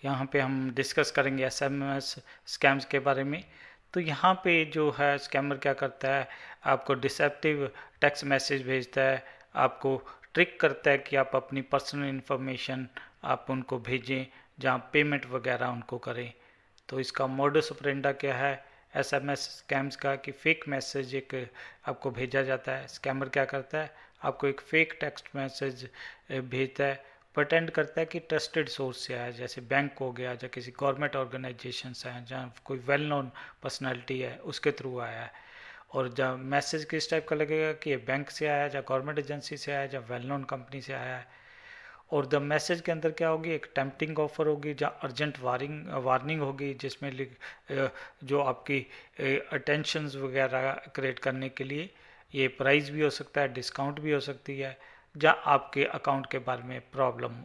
यहाँ पे हम डिस्कस करेंगे एसएमएस स्कैम्स के बारे में। तो यहाँ पे जो है स्कैमर क्या करता है, आपको डिसेप्टिव टेक्स्ट मैसेज भेजता है, आपको ट्रिक करता है कि आप अपनी पर्सनल इन्फॉर्मेशन आप उनको भेजें, जहाँ पेमेंट वगैरह उनको करें। तो इसका मोडस ऑपरेंडा क्या है एसएमएस स्कैम्स का, कि फेक मैसेज एक आपको भेजा जाता है। स्कैमर क्या करता है, आपको एक फेक टेक्स्ट मैसेज भेजता है, प्रटेंड करता है कि ट्रस्टेड सोर्स से आया, जैसे बैंक हो गया या किसी गवर्नमेंट ऑर्गेनाइजेशन से है, जहाँ कोई वेल नोन पर्सनैलिटी है उसके थ्रू आया है। और जब मैसेज किस टाइप का लगेगा कि ये बैंक से आया, या गवर्नमेंट एजेंसी से आया, या वेल नोन कंपनी से आया है। और द मैसेज के अंदर क्या होगी, एक टेम्पटिंग ऑफर होगी, जहाँ अर्जेंट वार्निंग होगी, जिसमें जो आपकी अटेंशंस वगैरह क्रिएट करने के लिए ये प्राइस भी हो सकता है, डिस्काउंट भी हो सकती है, जहाँ आपके अकाउंट के बारे में प्रॉब्लम।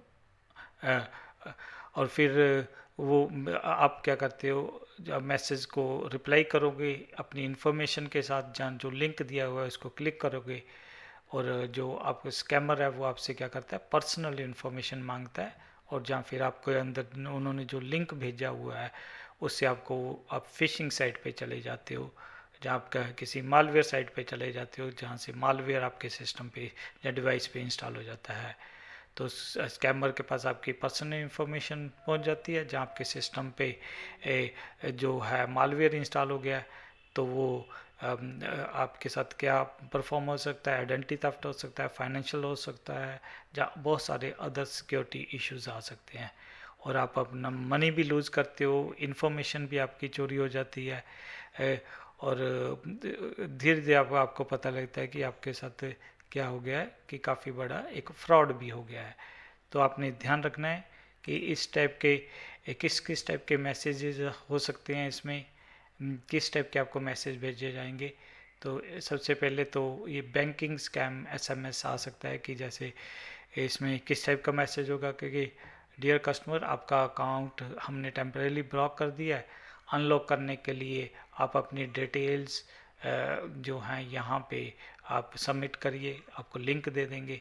और फिर वो आप क्या करते हो, जब मैसेज को रिप्लाई करोगे अपनी इन्फॉर्मेशन के साथ, जहाँ जो लिंक दिया हुआ है उसको क्लिक करोगे, और जो आपको स्कैमर है वो आपसे क्या करता है, पर्सनल इन्फॉर्मेशन मांगता है। और जहाँ फिर आपको अंदर उन्होंने जो लिंक भेजा हुआ है उससे आपको आप फिशिंग साइट पे चले जाते हो, जहाँ आपका किसी मालवेयर साइट पे चले जाते हो, जहाँ से मालवेयर आपके सिस्टम पे या डिवाइस पे इंस्टॉल हो जाता है। तो स्कैमर के पास आपकी पर्सनल इन्फॉर्मेशन पहुंच जाती है, जहाँ आपके सिस्टम पे जो है मालवेयर इंस्टॉल हो गया है। तो वो आपके साथ क्या परफॉर्म हो सकता है, आइडेंटिटी थेफ्ट हो सकता है, फाइनेंशियल हो सकता है, जहाँ बहुत सारे अदर सिक्योरिटी इश्यूज आ सकते हैं। और आप अपना मनी भी लूज़ करते हो, इन्फॉर्मेशन भी आपकी चोरी हो जाती है। और धीरे धीरे आपको पता लगता है कि आपके साथ क्या हो गया है, कि काफ़ी बड़ा एक फ्रॉड भी हो गया है। तो आपने ध्यान रखना है कि इस टाइप के किस किस टाइप के मैसेजेस हो सकते हैं इसमें, किस टाइप के आपको मैसेज भेजे जाएंगे। तो सबसे पहले तो ये बैंकिंग स्कैम एसएमएस आ सकता है, कि जैसे इसमें किस टाइप का मैसेज होगा, क्योंकि डियर कस्टमर आपका अकाउंट हमने टेम्परेली ब्लॉक कर दिया है, अनलॉक करने के लिए आप अपनी डिटेल्स जो हैं यहाँ पे आप सबमिट करिए, आपको लिंक दे देंगे।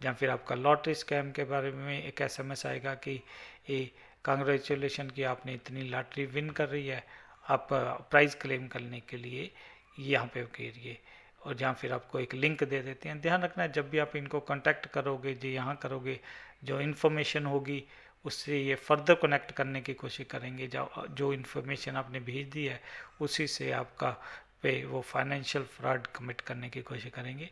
या फिर आपका लॉटरी स्कैम के बारे में एक एसएमएस आएगा कि ए कांग्रेचुलेशन कि आपने इतनी लॉटरी विन कर रही है, आप प्राइज़ क्लेम करने के लिए यहाँ पे करिए। और जहाँ फिर आपको एक लिंक दे देते हैं। ध्यान रखना है जब भी आप इनको कांटेक्ट करोगे, जो यहाँ करोगे, जो इन्फॉर्मेशन होगी उससे ये फर्दर कनेक्ट करने की कोशिश करेंगे, जो इन्फॉर्मेशन आपने भेज दी है उसी से आपका पे वो फाइनेंशियल फ्रॉड कमिट करने की कोशिश करेंगे।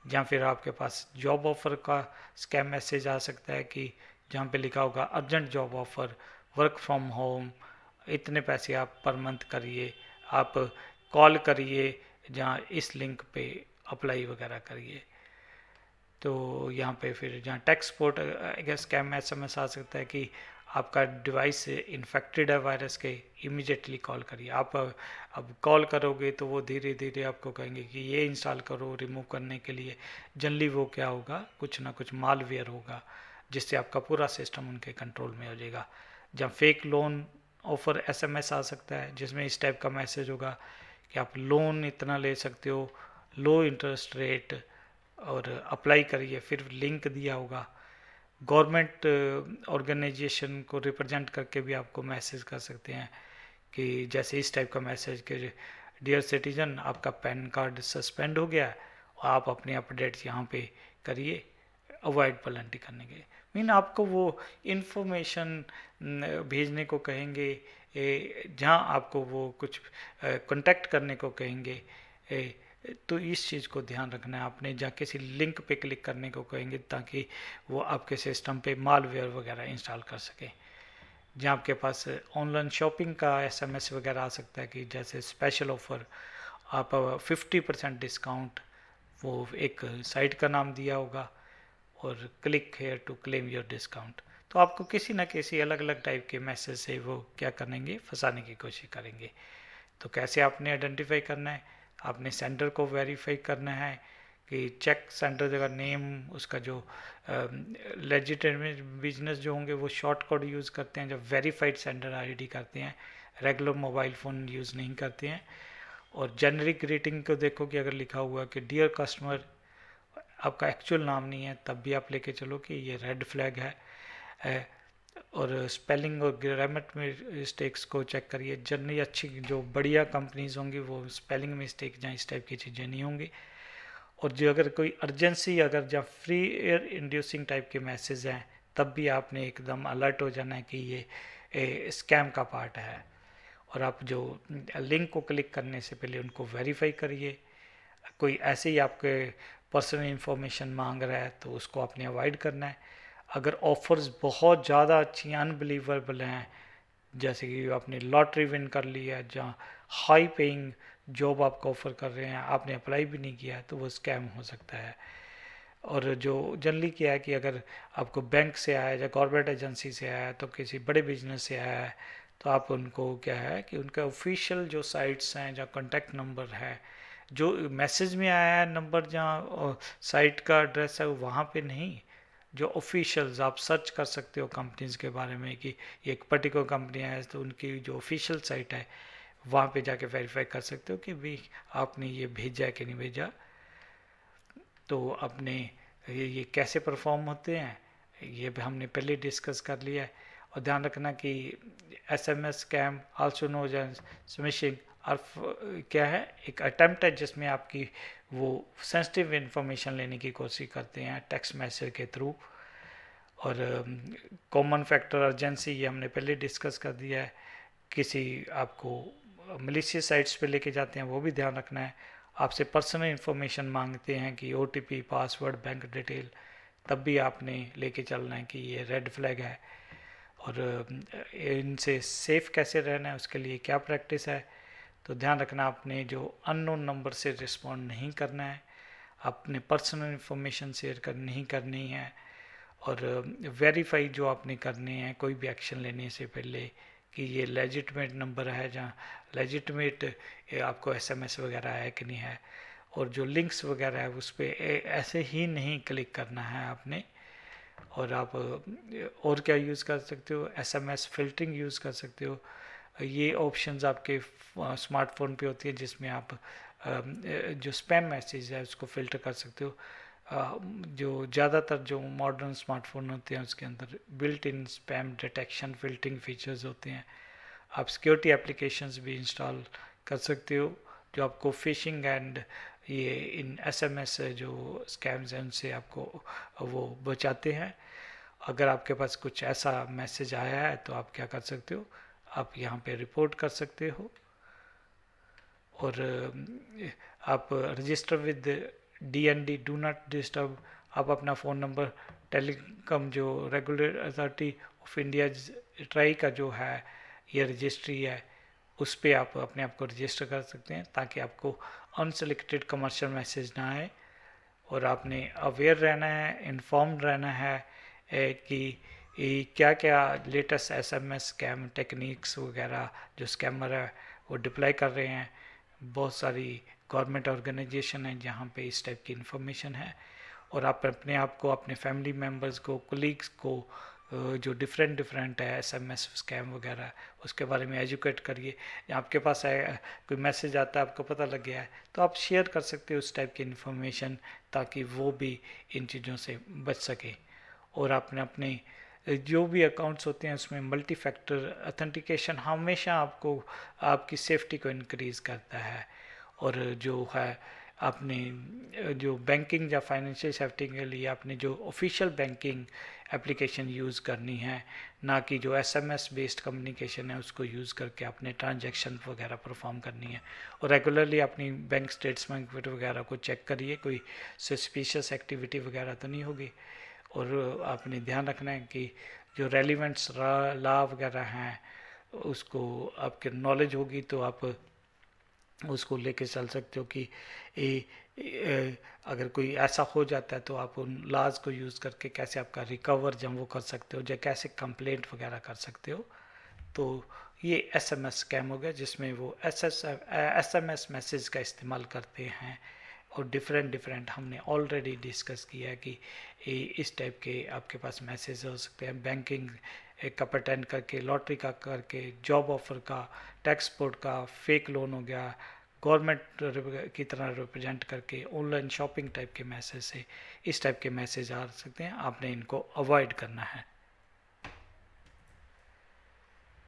जहाँ फिर आपके पास जॉब ऑफर का स्कैम मैसेज आ सकता है, कि जहाँ पे लिखा होगा urgent job offer, work from home, इतने पैसे आप पर मंथ करिए, आप कॉल करिए, जहाँ इस लिंक पे अप्लाई वगैरह करिए। तो यहाँ पे फिर जहाँ टेक्स्ट सपोर्ट स्कैम एसएमएस आ सकता है, कि आपका डिवाइस इन्फेक्टेड है वायरस के, इमीडिएटली कॉल करिए। आप अब कॉल करोगे तो वो धीरे धीरे आपको कहेंगे कि ये इंस्टॉल करो रिमूव करने के लिए। जनरली वो क्या होगा, कुछ ना कुछ मालवेयर होगा, जिससे आपका पूरा सिस्टम उनके कंट्रोल में हो जाएगा। जहाँ फेक लोन ऑफर एसएमएस आ सकता है, जिसमें इस टाइप का मैसेज होगा कि आप लोन इतना ले सकते हो, लो इंटरेस्ट रेट, और अप्लाई करिए, फिर लिंक दिया होगा। गवर्नमेंट ऑर्गेनाइजेशन को रिप्रेजेंट करके भी आपको मैसेज कर सकते हैं, कि जैसे इस टाइप का मैसेज कि डियर सिटीजन आपका पैन कार्ड सस्पेंड हो गया है, आप अपने अपडेट्स यहाँ पे करिए, अवॉइड पेनल्टी करने के मीन आपको वो इन्फॉर्मेशन भेजने को कहेंगे, जहाँ आपको वो कुछ कांटेक्ट करने को कहेंगे। तो इस चीज़ को ध्यान रखना है, आपने जहाँ किसी लिंक पे क्लिक करने को कहेंगे ताकि वो आपके सिस्टम पे मालवेयर वगैरह इंस्टॉल कर सके। जहाँ आपके पास ऑनलाइन शॉपिंग का एसएमएस वगैरह आ सकता है, कि जैसे स्पेशल ऑफर, आप 50% डिस्काउंट, वो एक साइट का नाम दिया होगा, और click here to claim your discount. तो आपको किसी ना किसी अलग अलग टाइप के मैसेज से वो क्या करेंगे, फंसाने की कोशिश करेंगे। तो कैसे आपने आइडेंटिफाई करना है, आपने सेंडर को वेरीफाई करना है, कि चेक सेंटर जगह नेम, उसका जो लेजिटिमेट बिजनेस जो होंगे वो शॉर्ट कोड यूज़ करते हैं, जब वेरीफाइड सेंडर आईडी करते हैं, रेगुलर मोबाइल फ़ोन यूज़ नहीं करते हैं। और जेनरिक ग्रीटिंग को देखो कि अगर लिखा हुआ कि डियर कस्टमर, आपका एक्चुअल नाम नहीं है, तब भी आप लेके चलो कि ये रेड फ्लैग है। और स्पेलिंग और ग्रामर मिस्टेक्स को चेक करिए। जनरली अच्छी जो बढ़िया कंपनीज होंगी वो स्पेलिंग मिस्टेक या इस टाइप की चीज़ें नहीं होंगी। और जो अगर कोई अर्जेंसी अगर जब फ्री एयर इंड्यूसिंग टाइप के मैसेज हैं तब भी आपने एकदम अलर्ट हो जाना है कि ये स्कैम का पार्ट है। और आप जो लिंक को क्लिक करने से पहले उनको वेरीफाई करिए। कोई ऐसे ही आपके पर्सनल इन्फॉर्मेशन मांग रहा है तो उसको आपने अवॉइड करना है। अगर ऑफर्स बहुत ज़्यादा अच्छी अनबिलीवेबल हैं, जैसे कि आपने लॉटरी विन कर लिया है, जहाँ हाई पेइंग जॉब आपको ऑफर कर रहे हैं, आपने अप्लाई भी नहीं किया है, तो वो स्कैम हो सकता है। और जो जनरली क्या है कि अगर आपको बैंक से आया या गवर्नमेंट एजेंसी से आया है तो किसी बड़े बिजनेस से आया है तो आप उनको क्या है कि उनका ऑफिशियल जो साइट्स हैं या कॉन्टैक्ट नंबर है, जो मैसेज में आया है नंबर जहाँ साइट का एड्रेस है वहाँ पे नहीं, जो ऑफिशियल्स आप सर्च कर सकते हो कंपनीज के बारे में कि ये एक पर्टिकुलर कंपनी है तो उनकी जो ऑफिशियल साइट है वहाँ पे जाके वेरीफाई कर सकते हो कि भाई आपने ये भेजा है कि नहीं भेजा। तो अपने ये कैसे परफॉर्म होते हैं ये भी हमने पहले डिस्कस कर लिया है। और ध्यान रखना कि SMS scam also known as smishing और क्या है, एक अटेम्प्ट है जिसमें आपकी वो सेंसिटिव इंफॉर्मेशन लेने की कोशिश करते हैं टेक्स्ट मैसेज के थ्रू। और कॉमन फैक्टर अर्जेंसी ये हमने पहले डिस्कस कर दिया है। किसी आपको मलिशियस साइट्स पे लेके जाते हैं वो भी ध्यान रखना है। आपसे पर्सनल इन्फॉर्मेशन मांगते हैं कि OTP पासवर्ड बैंक डिटेल, तब भी आपने लेके चलना है कि ये रेड फ्लैग है। और इनसे सेफ कैसे रहना है उसके लिए क्या प्रैक्टिस है, तो ध्यान रखना आपने जो अननोन नंबर से रिस्पॉन्ड नहीं करना है, अपने पर्सनल इन्फॉर्मेशन शेयर कर नहीं करनी है। और वेरीफाई जो आपने करने हैं कोई भी एक्शन लेने से पहले कि ये लेजिटमेट नंबर है, जहाँ लेजिटमेट आपको SMS वगैरह है कि नहीं है। और जो लिंक्स वगैरह है उस पर ऐसे ही नहीं क्लिक करना है आपने। और आप और क्या यूज़ कर सकते हो, SMS फिल्टरिंग यूज़ कर सकते हो। ये ऑप्शंस आपके स्मार्टफोन पे होती है जिसमें आप जो स्पैम मैसेज है उसको फ़िल्टर कर सकते हो। जो ज़्यादातर जो मॉडर्न स्मार्टफोन होते हैं उसके अंदर built in spam detection filtering features होते हैं। आप सिक्योरिटी एप्लीकेशंस भी इंस्टॉल कर सकते हो जो आपको फिशिंग एंड ये इन SMS जो स्कैम्स हैं उनसे आपको वो बचाते हैं। अगर आपके पास कुछ ऐसा मैसेज आया है तो आप क्या कर सकते हो, आप यहाँ पे रिपोर्ट कर सकते हो। और आप register with DND do not disturb, आप अपना फ़ोन नंबर टेलीकॉम जो regular authority of India try का जो है ये रजिस्ट्री है उस पर आप अपने आप को रजिस्टर कर सकते हैं ताकि आपको अनसोलिसिटेड कमर्शियल मैसेज ना आए। और आपने अवेयर रहना है, इन्फॉर्म रहना है कि क्या क्या लेटेस्ट SMS स्कैम टेक्निक्स वगैरह जो स्कैमर है वो डिप्लाई कर रहे हैं। बहुत सारी गवर्नमेंट ऑर्गेनाइजेशन है जहाँ पे इस टाइप की इन्फॉर्मेशन है। और आप अपने आप को, अपने फैमिली मेम्बर्स को, कोलीग्स को जो डिफरेंट है SMS स्कैम वगैरह उसके बारे में एजुकेट करिए। आपके पास कोई मैसेज आता है आपको पता लग गया है तो आप शेयर कर सकते हो उस टाइप की इन्फॉर्मेशन ताकि वो भी इन चीज़ों से बच सके। और आपने अपने जो भी अकाउंट्स होते हैं उसमें मल्टी फैक्टर ऑथेंटिकेशन हमेशा आपको आपकी सेफ्टी को इनक्रीज़ करता है। और जो है आपने जो बैंकिंग या फाइनेंशियल सेफ्टी के लिए आपने जो ऑफिशियल बैंकिंग एप्लीकेशन यूज़ करनी है, ना कि जो SMS बेस्ड कम्युनिकेशन है उसको यूज़ करके अपने ट्रांजैक्शन वगैरह परफॉर्म करनी है। और रेगुलरली अपनी बैंक स्टेटमेंट वगैरह को चेक करिए, कोई सस्पिशियस एक्टिविटी वगैरह तो नहीं होगी। और आपने ध्यान रखना है कि जो रेलिवेंट्स लॉ वगैरह हैं उसको आपके नॉलेज होगी तो आप उसको लेके चल सकते हो कि अगर कोई ऐसा हो जाता है तो आप उन लॉज को यूज़ करके कैसे आपका रिकवर जब वो कर सकते हो या कैसे कंप्लेंट वगैरह कर सकते हो। तो ये SMS स्कैम हो गया जिसमें वो SMS मैसेज का इस्तेमाल करते हैं। और डिफरेंट हमने ऑलरेडी डिस्कस किया है कि इस टाइप के आपके पास मैसेज हो सकते हैं बैंकिंग का pretend करके, लॉटरी का करके, जॉब ऑफर का, टैक्स पोर्ट का, फेक लोन हो गया, गवर्नमेंट की तरह रिप्रेजेंट करके, ऑनलाइन शॉपिंग टाइप के मैसेज से इस टाइप के मैसेज आ सकते हैं। आपने इनको अवॉइड करना है।